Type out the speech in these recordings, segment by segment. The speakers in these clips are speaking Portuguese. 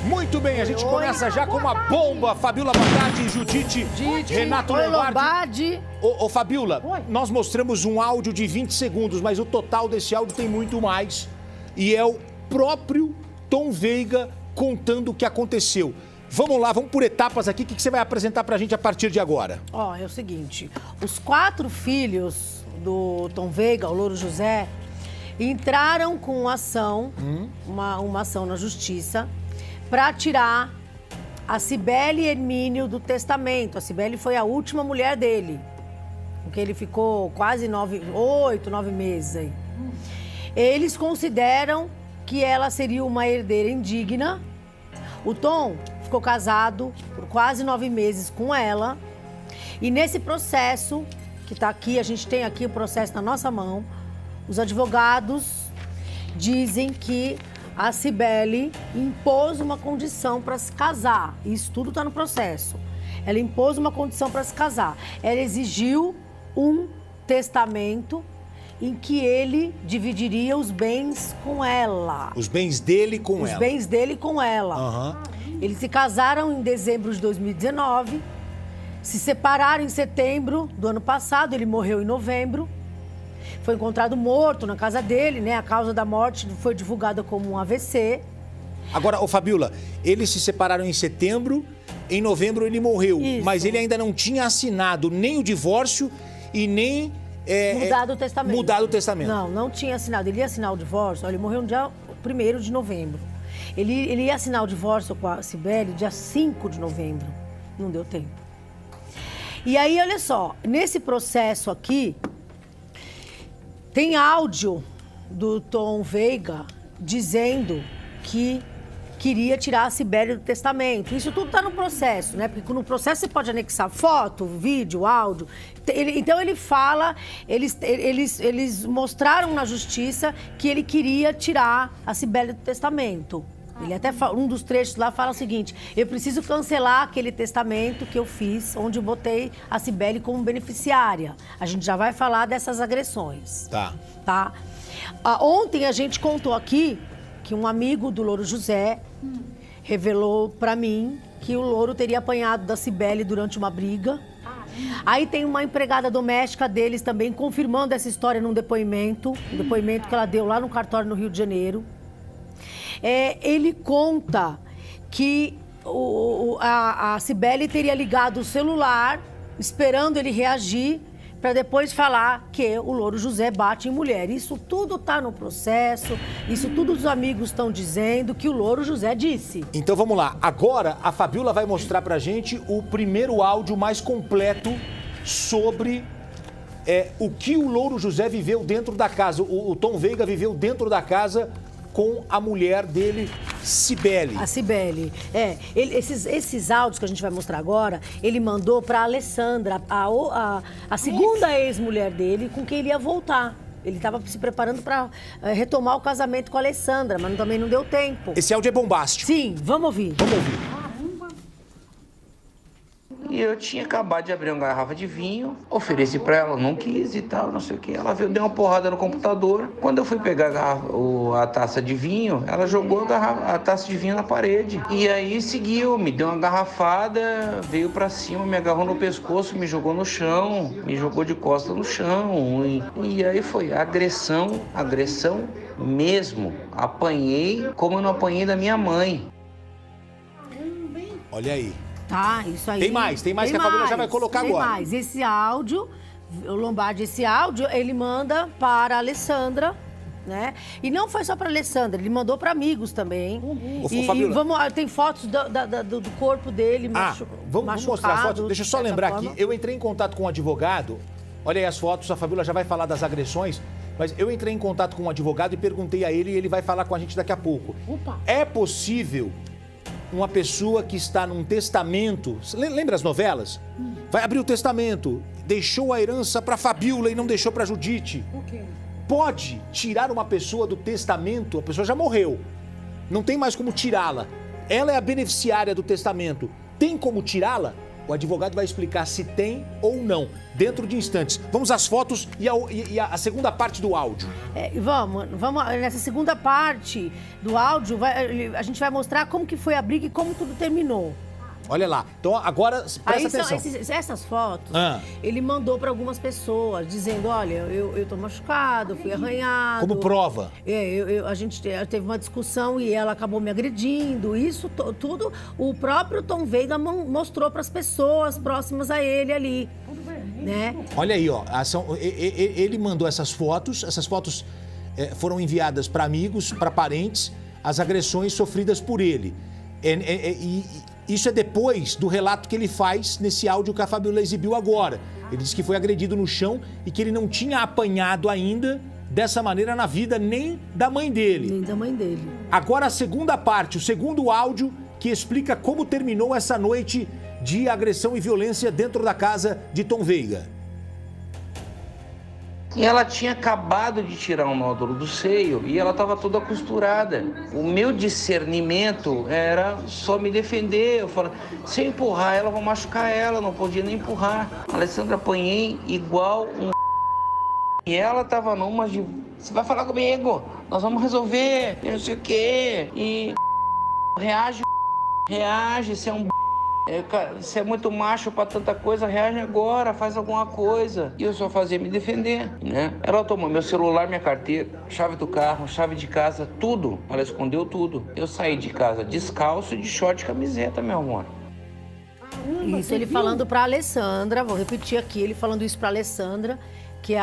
Muito bem, a gente começa já com uma bomba. Fabiola, boa tarde, Judite, Renato Lombardi. Ô, Fabiola, nós mostramos um áudio de 20 segundos, mas o total desse áudio tem muito mais. E é o próprio Tom Veiga contando o que aconteceu. Vamos lá, vamos por etapas aqui. O que você vai apresentar pra gente a partir de agora? É o seguinte, os 4 filhos do Tom Veiga, o Louro José, entraram com ação, uma ação na justiça, para tirar a Cibele Hermínio do testamento. A Cibele foi a última mulher dele, porque ele ficou quase 8, 9 meses aí. Eles consideram que ela seria uma herdeira indigna. O Tom ficou casado por quase 9 meses com ela. E nesse processo, que está aqui, a gente tem aqui o processo na nossa mão, os advogados dizem que a Cibele impôs uma condição para se casar. Isso tudo está no processo. Ela impôs uma condição para se casar. Ela exigiu um testamento em que ele dividiria os bens com ela. Os bens dele com ela. Os bens dele com ela. Eles se casaram em dezembro de 2019, se separaram em setembro do ano passado, ele morreu em novembro. Foi encontrado morto na casa dele, né? A causa da morte foi divulgada como um AVC. Agora, ô Fabiola, eles se separaram em setembro, em novembro ele morreu. Isso. Mas ele ainda não tinha assinado nem o divórcio e nem... Mudado o testamento. Mudado o testamento. Não tinha assinado. Ele ia assinar o divórcio, ele morreu no dia 1º de novembro. Ele ia assinar o divórcio com a Cibele dia 5 de novembro. Não deu tempo. E aí, olha só, nesse processo aqui, tem áudio do Tom Veiga dizendo que queria tirar a Cibele do testamento. Isso tudo está no processo, né? Porque no processo você pode anexar foto, vídeo, áudio. Então ele fala, eles mostraram na justiça que ele queria tirar a Cibele do testamento. Ele até um dos trechos lá fala o seguinte: eu preciso cancelar aquele testamento que eu fiz, onde eu botei a Cibele como beneficiária. A gente já vai falar dessas agressões. Tá? Ontem a gente contou aqui que um amigo do Louro José revelou pra mim que o Louro teria apanhado da Cibele durante uma briga. Aí tem uma empregada doméstica deles também confirmando essa história num depoimento, que ela deu lá no cartório no Rio de Janeiro. Ele conta que a Cibele teria ligado o celular, esperando ele reagir, para depois falar que o Louro José bate em mulher. Isso tudo está no processo, isso tudo os amigos estão dizendo que o Louro José disse. Então vamos lá. Agora a Fabiola vai mostrar pra gente o primeiro áudio mais completo sobre o que o Louro José viveu dentro da casa. O Tom Veiga viveu dentro da casa com a mulher dele, Cibele. A Cibele. Esses áudios que a gente vai mostrar agora, ele mandou para a Alessandra, a segunda ex-mulher dele, com quem ele ia voltar. Ele estava se preparando para retomar o casamento com a Alessandra, mas também não deu tempo. Esse áudio é bombástico. Sim, vamos ouvir. Vamos ouvir. E eu tinha acabado de abrir uma garrafa de vinho, ofereci pra ela, não quis e tal, não sei o que. Ela veio, deu uma porrada no computador. Quando eu fui pegar a taça de vinho, ela jogou a taça de vinho na parede. E aí seguiu, me deu uma garrafada, veio pra cima, me agarrou no pescoço, me jogou no chão, me jogou de costas no chão. E aí foi agressão mesmo. Apanhei como eu não apanhei da minha mãe. Olha aí. Tá, isso aí. Tem mais que a Fabiola já vai colocar agora. Tem mais. Esse áudio, o Lombardi, ele manda para a Alessandra, né? E não foi só para a Alessandra, ele mandou para amigos também. Tem fotos do corpo dele vamos mostrar a foto. Deixa eu só lembrar aqui. Eu entrei em contato com um advogado. Olha aí as fotos, a Fabiola já vai falar das agressões. Mas eu entrei em contato com um advogado e perguntei a ele e ele vai falar com a gente daqui a pouco. É possível uma pessoa que está num testamento, lembra as novelas? Vai abrir o testamento, deixou a herança para Fabiola e não deixou para Judite. Pode tirar uma pessoa do testamento, a pessoa já morreu, não tem mais como tirá-la. Ela é a beneficiária do testamento. Tem como tirá-la? O advogado vai explicar se tem ou não, dentro de instantes. Vamos às fotos e a segunda parte do áudio. Vamos, nessa segunda parte do áudio, a gente vai mostrar como que foi a briga e como tudo terminou. Olha lá. Então, agora, presta atenção. Essas fotos, ele mandou para algumas pessoas, dizendo, olha, eu tô machucado, fui arranhado. Como prova. A gente teve uma discussão e ela acabou me agredindo. Isso tudo o próprio Tom Veiga mostrou para as pessoas próximas a ele ali. Né? Olha aí, ó. Ele mandou essas fotos foram enviadas para amigos, para parentes, as agressões sofridas por ele. Isso é depois do relato que ele faz nesse áudio que a Fabíola exibiu agora. Ele disse que foi agredido no chão e que ele não tinha apanhado ainda dessa maneira na vida nem da mãe dele. Nem da mãe dele. Agora a segunda parte, o segundo áudio que explica como terminou essa noite de agressão e violência dentro da casa de Tom Veiga. E ela tinha acabado de tirar um nódulo do seio e ela estava toda costurada. O meu discernimento era só me defender. Eu falei, se eu empurrar ela, eu vou machucar ela, não podia nem empurrar. A Alessandra apanhei igual um... E ela estava numa de... Você vai falar comigo, nós vamos resolver, não sei o quê. E... Reage, você é um... Você é muito macho pra tanta coisa, reage agora, faz alguma coisa. E eu só fazia me defender, né? Ela tomou meu celular, minha carteira, chave do carro, chave de casa, tudo. Ela escondeu tudo. Eu saí de casa descalço, de short e camiseta, meu amor. Isso ele falando pra Alessandra, vou repetir aqui, ele falando isso pra Alessandra, que é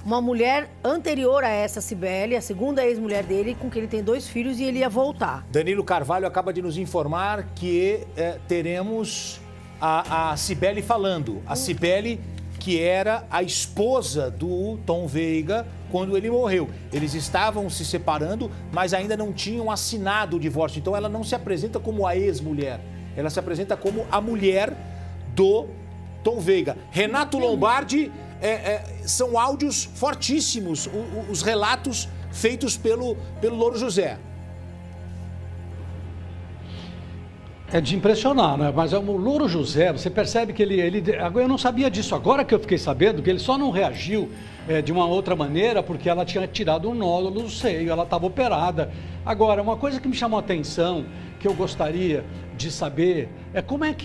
uma mulher anterior a essa Cibele, a segunda ex-mulher dele, com quem ele tem 2 filhos e ele ia voltar. Danilo Carvalho acaba de nos informar que teremos a Cibele falando. A Cibele, que era a esposa do Tom Veiga quando ele morreu. Eles estavam se separando, mas ainda não tinham assinado o divórcio. Então ela não se apresenta como a ex-mulher. Ela se apresenta como a mulher do Tom Veiga. Renato Lombardi... são áudios fortíssimos, os relatos feitos pelo Louro José. É de impressionar, né? Mas o Louro José, você percebe que ele... Eu não sabia disso, agora que eu fiquei sabendo que ele só não reagiu de uma outra maneira porque ela tinha tirado um nódulo do seio, ela estava operada. Agora, uma coisa que me chamou a atenção, que eu gostaria de saber, é como é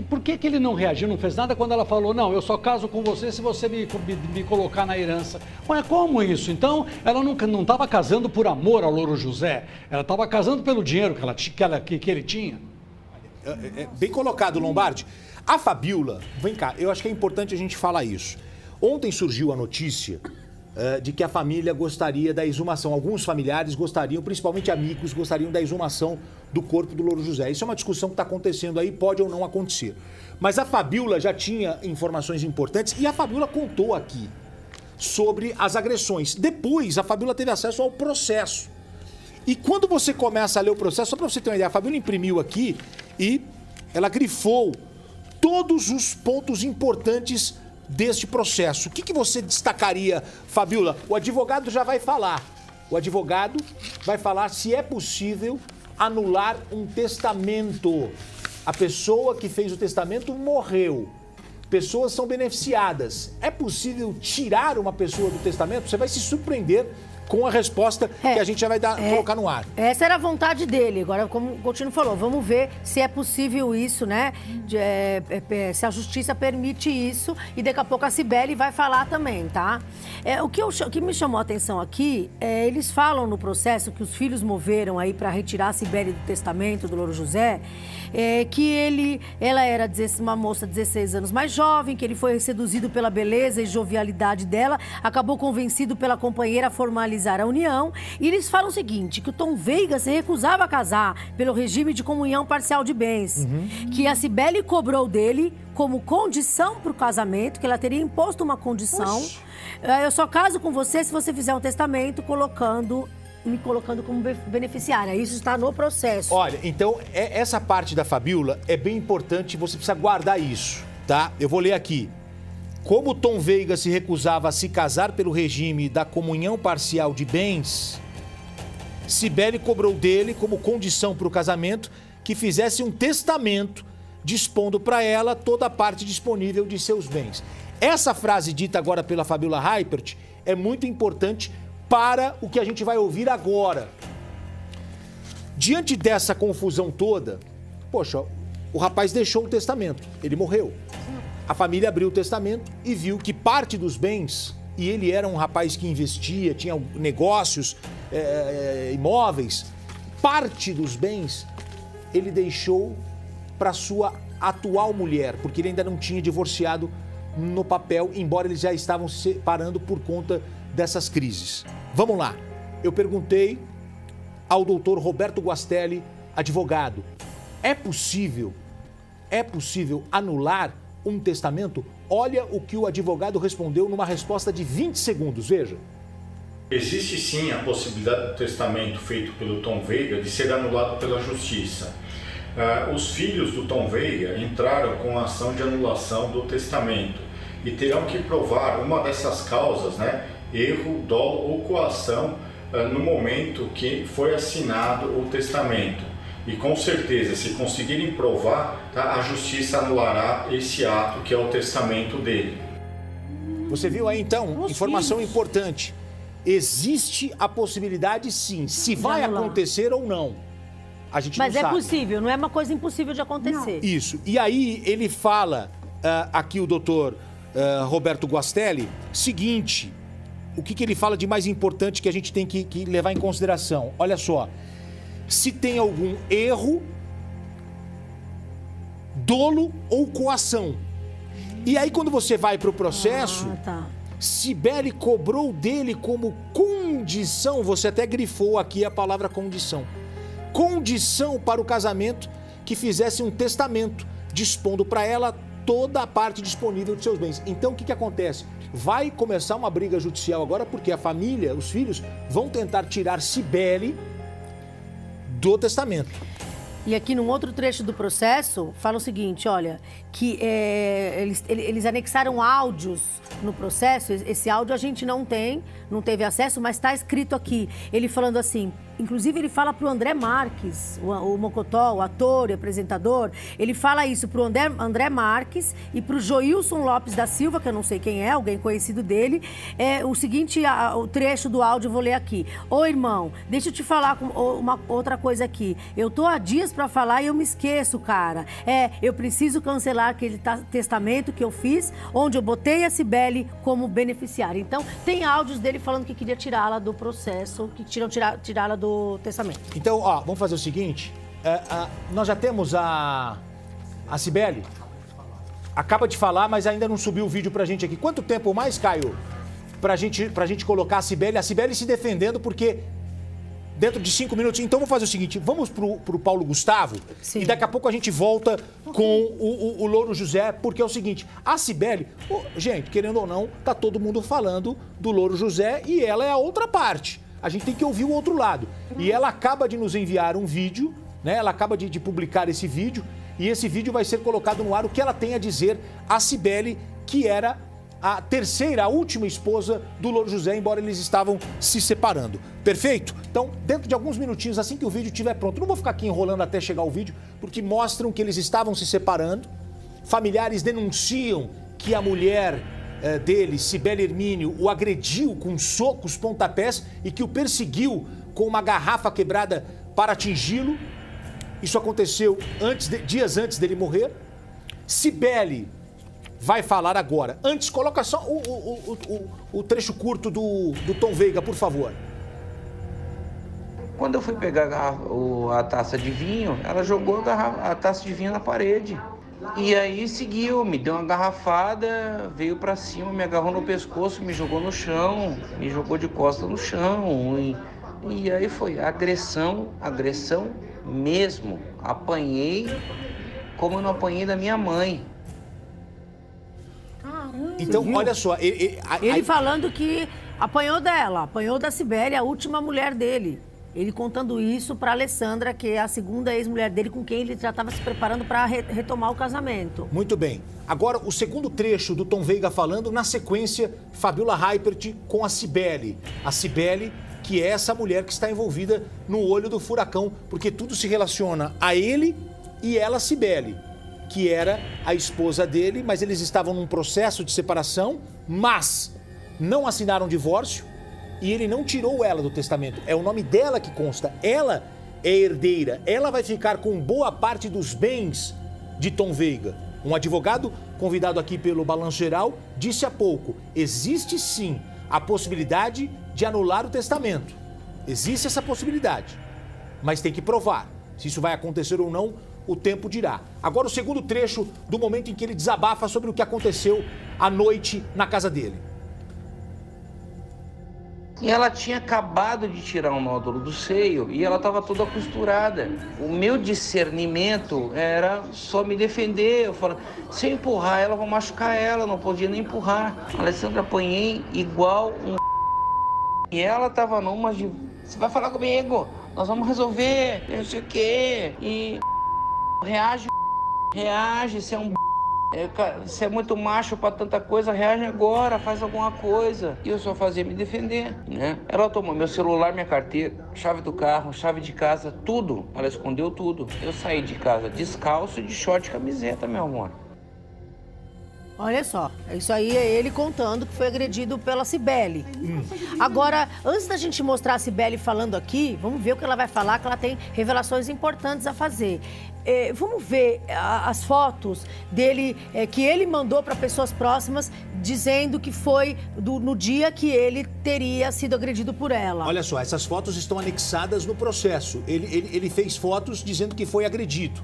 por que ele não reagiu, não fez nada quando ela falou, não, eu só caso com você se você me colocar na herança. Mas como isso? Então, ela não estava casando por amor ao Louro José, ela estava casando pelo dinheiro que ele tinha. Bem colocado, Lombardi. A Fabíola, vem cá, eu acho que é importante a gente falar isso. Ontem surgiu a notícia de que a família gostaria da exumação. Alguns familiares gostariam, principalmente amigos, gostariam da exumação do corpo do Louro José. Isso é uma discussão que está acontecendo aí, pode ou não acontecer. Mas a Fabíola já tinha informações importantes e a Fabíola contou aqui sobre as agressões. Depois, a Fabíola teve acesso ao processo. E quando você começa a ler o processo, só para você ter uma ideia, a Fabíola imprimiu aqui e ela grifou todos os pontos importantes deste processo. O que você destacaria, Fabíola? O advogado já vai falar. O advogado vai falar se é possível anular um testamento. A pessoa que fez o testamento morreu. Pessoas são beneficiadas. É possível tirar uma pessoa do testamento? Você vai se surpreender com a resposta que a gente já vai colocar no ar. Essa era a vontade dele. Agora, como o Coutinho falou, vamos ver se é possível isso, né? Se a justiça permite isso. E daqui a pouco a Cibele vai falar também, tá? O que me chamou a atenção aqui, eles falam no processo que os filhos moveram aí para retirar a Cibele do testamento do Louro José, que ela era uma moça de 16 anos mais jovem, que ele foi seduzido pela beleza e jovialidade dela, acabou convencido pela companheira a formalizar a união. E eles falam o seguinte, que o Tom Veiga se recusava a casar pelo regime de comunhão parcial de bens, que a Cibele cobrou dele como condição para o casamento, que ela teria imposto uma condição. Eu só caso com você se você fizer um testamento me colocando como beneficiária. Isso está no processo. Olha, então, essa parte da Fabíola é bem importante, você precisa guardar isso, tá? Eu vou ler aqui. Como Tom Veiga se recusava a se casar pelo regime da comunhão parcial de bens, Cibele cobrou dele como condição para o casamento que fizesse um testamento dispondo para ela toda a parte disponível de seus bens. Essa frase dita agora pela Fabiola Heipert é muito importante para o que a gente vai ouvir agora. Diante dessa confusão toda, poxa, o rapaz deixou o testamento, ele morreu. A família abriu o testamento e viu que parte dos bens, e ele era um rapaz que investia, tinha negócios, imóveis, parte dos bens ele deixou para sua atual mulher, porque ele ainda não tinha divorciado no papel, embora eles já estavam se separando por conta dessas crises. Vamos lá, eu perguntei ao doutor Roberto Guastelli, advogado, é possível anular um testamento? Olha o que o advogado respondeu numa resposta de 20 segundos, veja. Existe sim a possibilidade do testamento feito pelo Tom Veiga de ser anulado pela justiça. Os filhos do Tom Veiga entraram com a ação de anulação do testamento e terão que provar uma dessas causas, né? Erro, dolo ou coação no momento que foi assinado o testamento. E com certeza, se conseguirem provar, tá, a justiça anulará esse ato que é o testamento dele. Você viu aí então? Informação importante. Existe a possibilidade sim, se vai acontecer ou não. A gente Mas não sabe. Mas é possível, não é uma coisa impossível de acontecer. Não. Isso. E aí ele fala, aqui o doutor Roberto Guastelli, seguinte, o que ele fala de mais importante que a gente tem que levar em consideração? Olha só, se tem algum erro, dolo ou coação. E aí quando você vai para o processo, Cibele cobrou dele como condição, você até grifou aqui a palavra condição, condição para o casamento que fizesse um testamento, dispondo para ela toda a parte disponível de seus bens. Então o que acontece? Vai começar uma briga judicial agora porque a família, os filhos, vão tentar tirar Cibele do testamento. E aqui num outro trecho do processo, fala o seguinte, olha, que eles anexaram áudios no processo, esse áudio a gente não teve acesso, mas está escrito aqui, ele falando assim, inclusive ele fala pro André Marques, o Mocotó, o ator e apresentador, ele fala isso pro André Marques e pro Joilson Lopes da Silva, que eu não sei quem é, alguém conhecido dele, o seguinte, o trecho do áudio eu vou ler aqui. Ô irmão, deixa eu te falar uma outra coisa aqui, eu tô há dias pra falar e eu me esqueço, cara. Eu preciso cancelar aquele testamento que eu fiz, onde eu botei a Cibele como beneficiária. Então, tem áudios dele falando que queria tirá-la do processo, que tirá-la do testamento. Então, ó, vamos fazer o seguinte, nós já temos a Cibele, acaba de falar, mas ainda não subiu o vídeo pra gente aqui. Quanto tempo mais, Caio, pra gente colocar a Cibele se defendendo, porque dentro de 5 minutos. Então vamos fazer o seguinte, vamos pro Paulo Gustavo. Sim. E daqui a pouco a gente volta com o Louro José, porque é o seguinte, a Cibele, gente, querendo ou não, tá todo mundo falando do Louro José e ela é a outra parte. A gente tem que ouvir o outro lado. E ela acaba de nos enviar um vídeo, né? Ela acaba de publicar esse vídeo e esse vídeo vai ser colocado no ar o que ela tem a dizer a Cibele, que era a terceira, a última esposa do Louro José, embora eles estavam se separando. Perfeito? Então, dentro de alguns minutinhos, assim que o vídeo estiver pronto, não vou ficar aqui enrolando até chegar o vídeo, porque mostram que eles estavam se separando. Familiares denunciam que a mulher dele, Cibele Hermínio, o agrediu com socos, pontapés e que o perseguiu com uma garrafa quebrada para atingi-lo. Isso aconteceu dias antes dele morrer. Cibele vai falar agora. Antes, coloca só o trecho curto do Tom Veiga, por favor. Quando eu fui pegar a taça de vinho, ela jogou a taça de vinho na parede. E aí seguiu, me deu uma garrafada, veio pra cima, me agarrou no pescoço, me jogou no chão, me jogou de costas no chão. E aí foi agressão mesmo. Apanhei como eu não apanhei da minha mãe. Então, olha só... Ele falando que apanhou dela, apanhou da Cibele, a última mulher dele. Ele contando isso para Alessandra, que é a segunda ex-mulher dele, com quem ele já estava se preparando para retomar o casamento. Muito bem. Agora, o segundo trecho do Tom Veiga falando, na sequência, Fabiola Heipert com a Cibele. A Cibele, que é essa mulher que está envolvida no olho do furacão, porque tudo se relaciona a ele e ela, Cibele. que era a esposa dele, mas eles estavam num processo de separação, mas não assinaram divórcio e ele não tirou ela do testamento. É o nome dela que consta. Ela é herdeira. Ela vai ficar com boa parte dos bens de Tom Veiga. Um advogado convidado aqui pelo Balanço Geral disse há pouco: existe sim a possibilidade de anular o testamento. Existe essa possibilidade, mas tem que provar. Se isso vai acontecer ou não, o tempo dirá. Agora o segundo trecho do momento em que ele desabafa sobre o que aconteceu à noite na casa dele. E ela tinha acabado de tirar um nódulo do seio e ela estava toda costurada. O meu discernimento era só me defender. Eu falava, se eu empurrar ela, eu vou machucar ela, não podia nem empurrar. A Alessandra, apanhei igual um... E ela estava numa de... Você vai falar comigo? Nós vamos resolver, não sei o quê. E... Reage, você é um... Você é muito macho pra tanta coisa, reage agora, faz alguma coisa. E eu só fazia me defender, né? Ela tomou meu celular, minha carteira, chave do carro, chave de casa, tudo. Ela escondeu tudo. Eu saí de casa descalço, de short e camiseta, meu amor. Olha só, isso aí é ele contando que foi agredido pela Cibele. Agora, antes da gente mostrar a Cibele falando aqui, vamos ver o que ela vai falar, que ela tem revelações importantes a fazer. Vamos ver as fotos dele, que ele mandou para pessoas próximas, dizendo que foi no dia que ele teria sido agredido por ela. Olha só, essas fotos estão anexadas no processo. Ele fez fotos dizendo que foi agredido.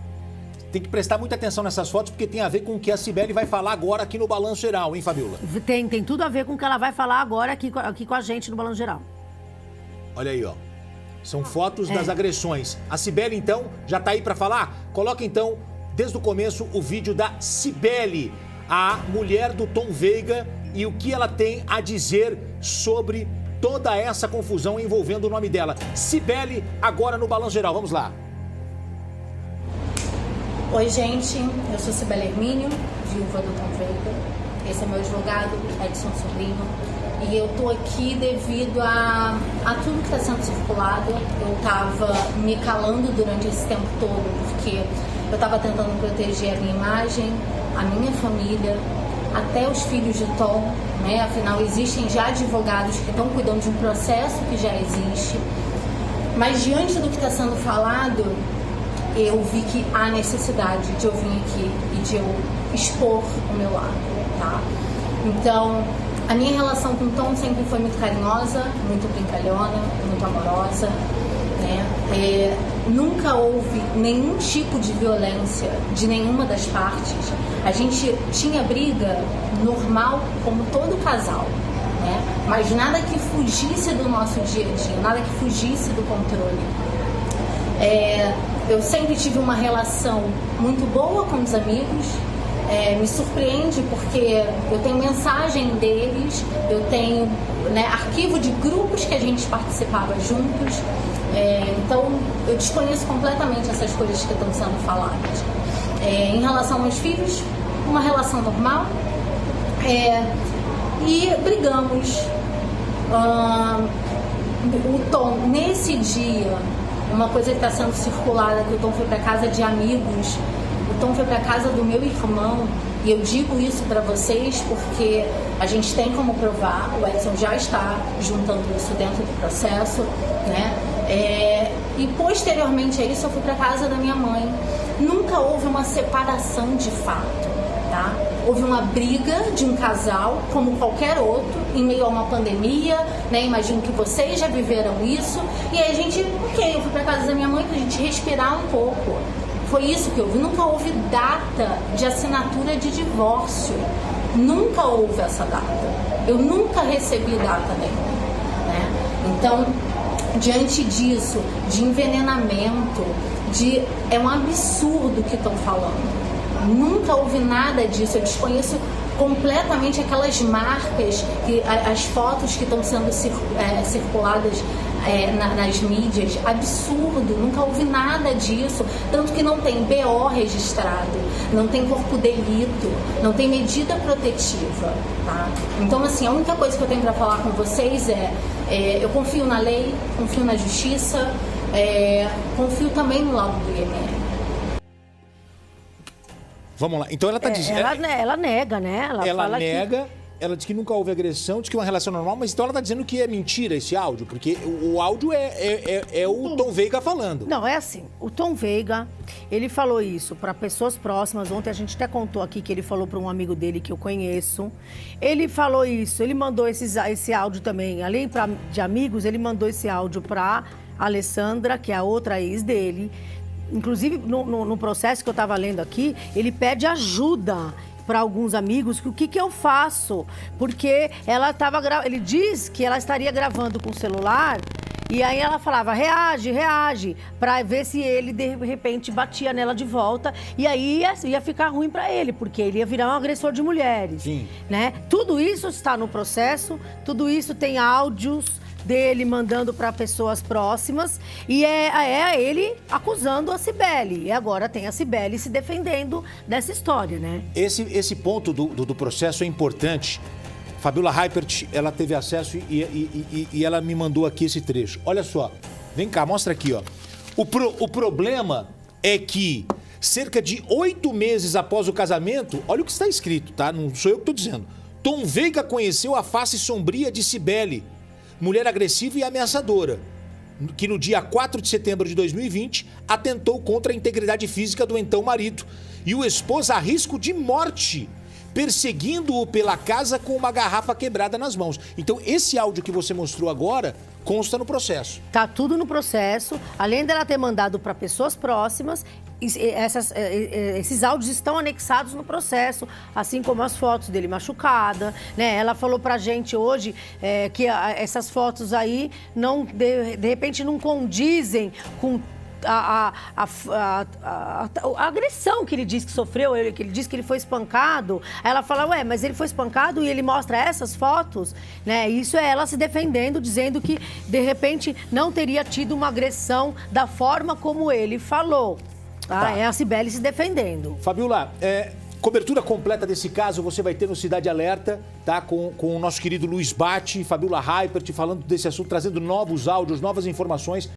Tem que prestar muita atenção nessas fotos, porque tem a ver com o que a Cibele vai falar agora aqui no Balanço Geral, hein, Fabiola? Tem tudo a ver com o que ela vai falar agora aqui com a gente no Balanço Geral. Olha aí, ó. São fotos das agressões. A Cibele, então, já tá aí pra falar? Coloca, então, desde o começo, o vídeo da Cibele, a mulher do Tom Veiga, e o que ela tem a dizer sobre toda essa confusão envolvendo o nome dela. Cibele, agora no Balanço Geral. Vamos lá. Oi, gente, eu sou Cibele Hermínio, viúva do Tom Veiga. Esse é meu advogado, Edson Sobrinho. E eu tô aqui devido a tudo que está sendo circulado. Eu tava me calando durante esse tempo todo, porque eu tava tentando proteger a minha imagem, a minha família, até os filhos de Tom, né? Afinal, existem já advogados que estão cuidando de um processo que já existe. Mas diante do que está sendo falado, eu vi que há necessidade de eu vir aqui e de eu expor o meu lado, tá? Então, a minha relação com o Tom sempre foi muito carinhosa, muito brincalhona, muito amorosa, né? Nunca houve nenhum tipo de violência de nenhuma das partes. A gente tinha briga normal, como todo casal, né? Mas nada que fugisse do nosso dia a dia, nada que fugisse do controle. Eu sempre tive uma relação muito boa com os amigos. Me surpreende porque eu tenho mensagem deles, eu tenho, né, arquivo de grupos que a gente participava juntos. Então eu desconheço completamente essas coisas que estão sendo faladas. Em relação aos filhos, uma relação normal, e brigamos. O Tom, nesse dia, uma coisa que está sendo circulada, que o Tom foi para casa de amigos, o Tom foi para casa do meu irmão, e eu digo isso para vocês porque a gente tem como provar, o Edson já está juntando isso dentro do processo, né? E posteriormente a isso eu fui para casa da minha mãe. Nunca houve uma separação de fato, tá? Houve uma briga de um casal, como qualquer outro, em meio a uma pandemia, né? Imagino que vocês já viveram isso. E aí a gente, eu fui pra casa da minha mãe pra gente respirar um pouco. Foi isso que houve. Nunca houve data de assinatura de divórcio. Nunca houve essa data. Eu nunca recebi data nenhuma, né? Então, diante disso, de envenenamento, é um absurdo o que estão falando. Nunca houve nada disso. Eu desconheço completamente aquelas marcas, as fotos que estão sendo circuladas nas mídias. Absurdo, nunca houve nada disso. Tanto que não tem BO registrado, não tem corpo de delito, não tem medida protetiva, tá? Então, assim, a única coisa que eu tenho para falar com vocês eu confio na lei, confio na justiça, confio também no laudo do IML. Vamos lá. Então ela tá dizendo... Ela nega, né? Ela fala nega, ela diz que nunca houve agressão, diz que é uma relação normal, mas então ela tá dizendo que é mentira esse áudio, porque o áudio é o Tom Veiga falando. Não, é assim, o Tom Veiga, ele falou isso para pessoas próximas. Ontem a gente até contou aqui que ele falou para um amigo dele que eu conheço. Ele falou isso, ele mandou esse áudio também, além de amigos, ele mandou esse áudio para Alessandra, que é a outra ex dele. Inclusive, no processo que eu estava lendo aqui, ele pede ajuda para alguns amigos, o que eu faço? Porque ele diz que ela estaria gravando com o celular e aí ela falava, reage, para ver se ele de repente batia nela de volta e aí ia ficar ruim para ele, porque ele ia virar um agressor de mulheres. Sim. Né? Tudo isso está no processo, tudo isso tem áudios dele mandando para pessoas próximas e é ele acusando a Cibele. E agora tem a Cibele se defendendo dessa história, né? Esse ponto do processo é importante. Fabiola Heipert, ela teve acesso e ela me mandou aqui esse trecho. Olha só, vem cá, mostra aqui, ó. O problema é que cerca de 8 meses após o casamento, olha o que está escrito, tá? Não sou eu que estou dizendo. Tom Veiga conheceu a face sombria de Cibele, mulher agressiva e ameaçadora, que no dia 4 de setembro de 2020 atentou contra a integridade física do então marido e o expôs a risco de morte, perseguindo-o pela casa com uma garrafa quebrada nas mãos. Então, esse áudio que você mostrou agora consta no processo. Tá tudo no processo, além dela ter mandado para pessoas próximas, esses áudios estão anexados no processo, assim como as fotos dele machucada, né? Ela falou pra gente hoje que essas fotos aí não, de repente não condizem com a agressão que ele disse que sofreu, que ele disse que ele foi espancado. Aí ela fala, mas ele foi espancado e ele mostra essas fotos, né? Isso é ela se defendendo, dizendo que de repente não teria tido uma agressão da forma como ele falou. Tá. É a Cibele se defendendo. Fabiola, cobertura completa desse caso você vai ter no Cidade Alerta, tá? Com o nosso querido Luiz Batti, Fabiola Heipert falando desse assunto, trazendo novos áudios, novas informações.